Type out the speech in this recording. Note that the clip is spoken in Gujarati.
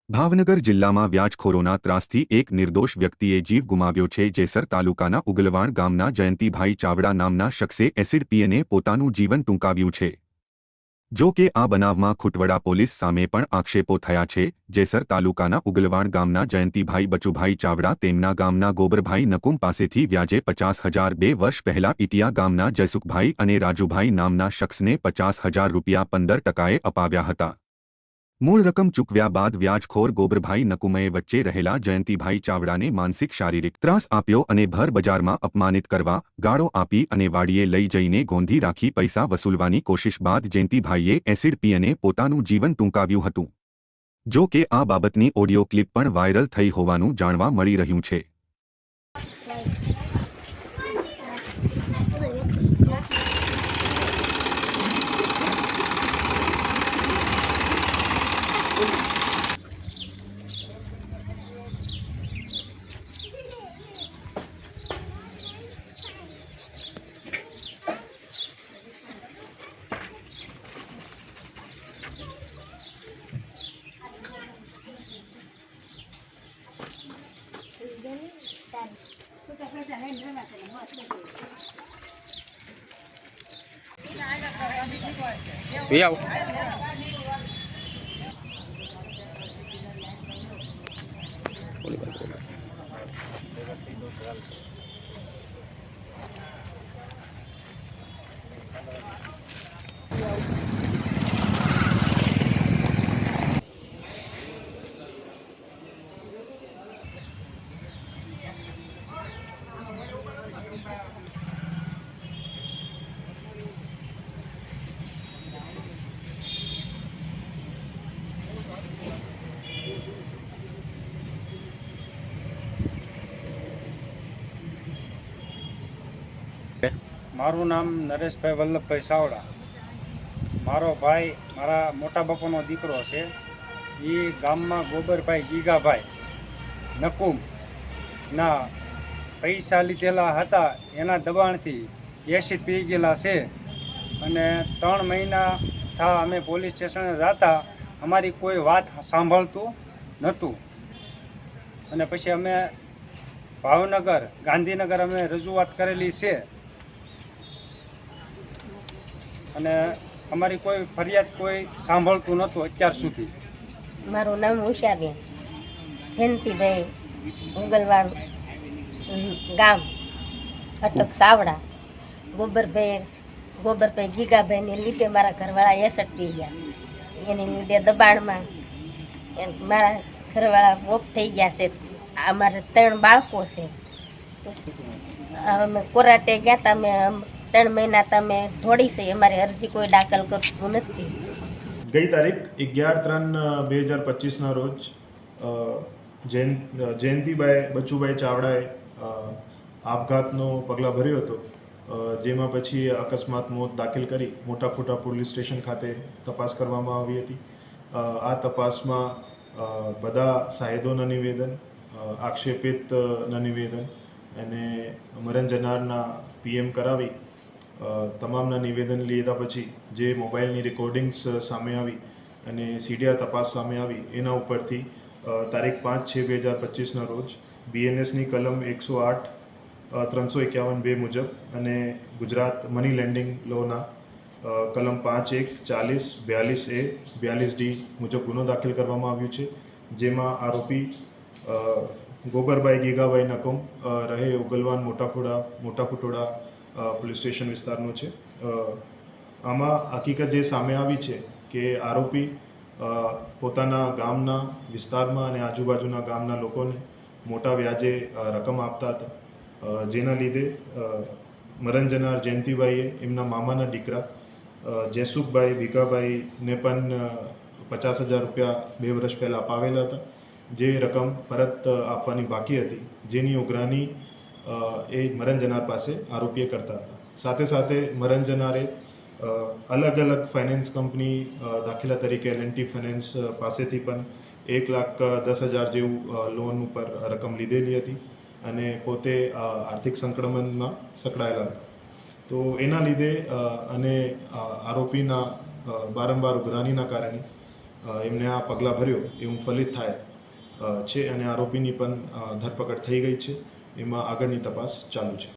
ભાવનગર જિલ્લામાં વ્યાજખોરોના ત્રાસથી એક નિર્દોષ વ્યક્તિએ જીવ ગુમાવ્યો છે। જેસર તાલુકાના ઉગલવાણ ગામના જયંતિભાઈ ચાવડા નામના શખ્સે એસિડ પીને પોતાનું જીવન ટૂંકાવ્યું છે। જો કે આ બનાવમાં ખૂટવડા પોલીસ સામે પણ આક્ષેપો થયા છે। જેસર તાલુકાના ઉગલવાણ ગામના જયંતિભાઈ બચુભાઈ ચાવડા તેમના ગામના ગોબરભાઈ નકુમ પાસેથી વ્યાજે 50,000 2 વર્ષ પહેલા ઇટિયા ગામના જયસુખભાઈ અને રાજુભાઈ નામના શખ્સને 50,000 રૂપિયા 15% અપાવ્યા હતા। મૂળ રકમ ચૂકવ્યા બાદ વ્યાજખોર ગોબરભાઈ નકુમએ વચ્ચે રહેલા જયંતિભાઈ ચાવડાને માનસિક શારીરિક ત્રાસ આપ્યો અને ભર બજારમાં અપમાનિત કરવા, ગાળો આપી અને વાડીએ લઈ જઈને ગોંધી રાખી પૈસા વસૂલવાની કોશિશ બાદ જયંતિભાઈએ એસિડ પીને પોતાનું જીવન ટૂંકાવ્યું હતું। જો કે આ બાબતની ઓડિયો ક્લિપ પણ વાયરલ થઈ હોવાનું જાણવા મળી રહ્યું છે। આવો મારું નામ નરેશભાઈ વલ્લભભાઈ ચાવડા। મારો ભાઈ મારા મોટા બાપાનો દીકરો છે। એ ગામમાં ગોબરભાઈ ગીગાભાઈ નકુમ ના પૈસા લીધેલા હતા, એના દબાણથી એસિડ પી ગયેલા છે। અને 3 મહિના થા અમે પોલીસ સ્ટેશને જતા, અમારી કોઈ વાત સાંભળતું નહોતું। અને પછી અમે ભાવનગર, ગાંધીનગર અમે રજૂઆત કરેલી છે અને અમારી કોઈ ફરિયાદ કોઈ સાંભળતું નહોતું અત્યાર સુધી। મારું નામ ઉષાબેન જયંતિભાઈ, ઉગલવાડ ગામ, અટક ચાવડા। ગોબરભાઈ ગીગાભાઈને લીધે મારા ઘરવાળા એસડ પી ગયા। એની લીધે દબાણમાં મારા ઘરવાળા ઓફ થઈ ગયા છે। અમારે 3 બાળકો છે। અમે કોરાટે ગયા હતા, અમે 3 મહિના તમે થોડી છે, અમારી અરજી કોઈ દાખલ કરતું નથી। ગઈ તારીખ 11/3/2025ના રોજ જયંતિભાઈ બચુભાઈ ચાવડાએ આપઘાતનો પગલાં ભર્યો હતો, જેમાં પછી અકસ્માત મોત દાખલ કરી મોટાખોટા પોલીસ સ્ટેશન ખાતે તપાસ કરવામાં આવી હતી। આ તપાસમાં બધા સાહેદોના નિવેદન, આક્ષેપિતના નિવેદન અને મરણ જનારના PM કરાવી તમામના નિવેદન લીધા પછી જે મોબાઈલની રેકોર્ડિંગ્સ સામે આવી અને CDR તપાસ સામે આવી, એના ઉપરથી તારીખ 5/6/2025ના રોજ BNSની કલમ 108/351(2) મુજબ અને ગુજરાત મની લેન્ડિંગ લોના કલમ 5(1)40(42)A 42D મુજબ ગુનો દાખલ કરવામાં આવ્યો છે। જેમાં આરોપી ગોબરભાઈ ગીગાભાઈ નકુમ રહે ઉગલવાન મોટાખુટોડા પોલીસ સ્ટેશન વિસ્તારનો છે। આમાં હકીકત જે સામે આવી છે કે આરોપી પોતાના ગામના વિસ્તારમાં અને આજુબાજુના ગામના લોકોને મોટા વ્યાજે રકમ આપતા હતા, જેના લીધે મરણ જનાર જયંતિભાઈએ એમના મામાના દીકરા જયસુખભાઈ ભીખાભાઈને પણ 50,000 રૂપિયા 2 વર્ષ પહેલાં અપાવેલા હતા, જે રકમ પરત આપવાની બાકી હતી, જેની ઉઘરાણી એ મરણ જનાર પાસે આરોપીએ કરતા હતા। સાથે સાથે મરણ જનારે અલગ અલગ ફાઇનાન્સ કંપની દાખલા તરીકે L&T ફાઇનાન્સ પાસેથી પણ 1,10,000 જેવું લોન ઉપર રકમ લીધેલી હતી અને પોતે આર્થિક સંકળામણમાં સંકળાયેલા હતા। તો એના લીધે અને આરોપીના વારંવાર ઉઘરાણીના કારણે એમને આ પગલાં ભર્યો એવું ફલિત થાય છે અને આરોપીની પણ ધરપકડ થઈ ગઈ છે. એમાં આગળની તપાસ ચાલુ છે.